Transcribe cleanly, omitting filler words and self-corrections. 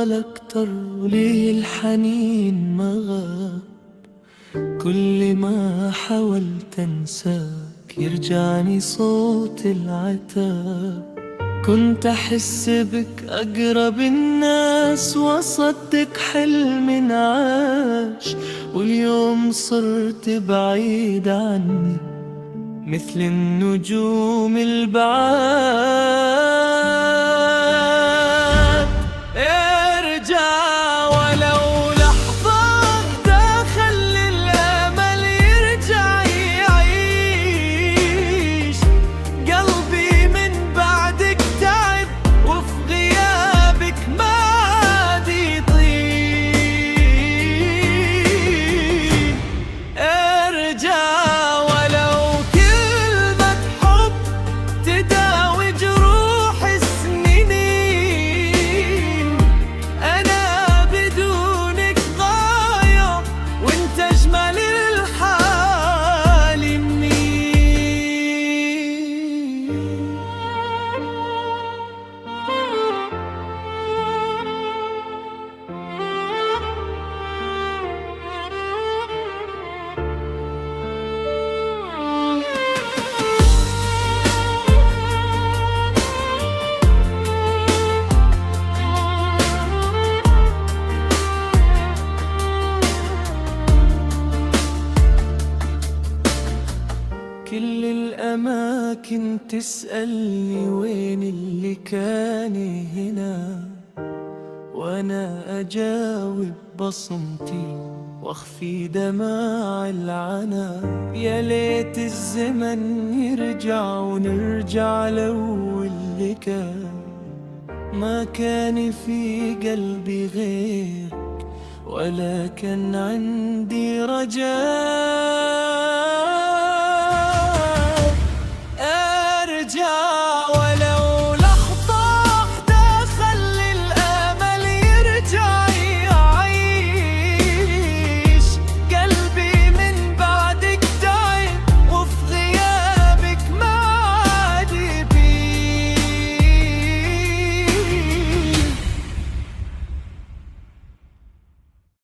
طال أكتر وليه الحنين ما غاب؟ كل ما حاولت أنساك يرجعني صوت العتاب. كنت أحس بك أقرب الناس وأصدق حلم عاش، واليوم صرت بعيد عني مثل النجوم البعاد. ارجع ولو لحظة، خلي الأمل يرجع يعيش. قلبي من بعدك تعب وفي غيابك ما عاد يطيق. ارجع ولو كلمة حب تداوي جروح السنين. أنا بدونك ضايع وانت أجمل الحالمين. كل الأماكن تسألني وين اللي كان هنا، وأنا أجاوب بصمتي واخفي دماع العنا. يا ليت الزمن يرجع ونرجع لأول اللي كان. ما كان في قلبي غيرك ولا كان عندي رجاء.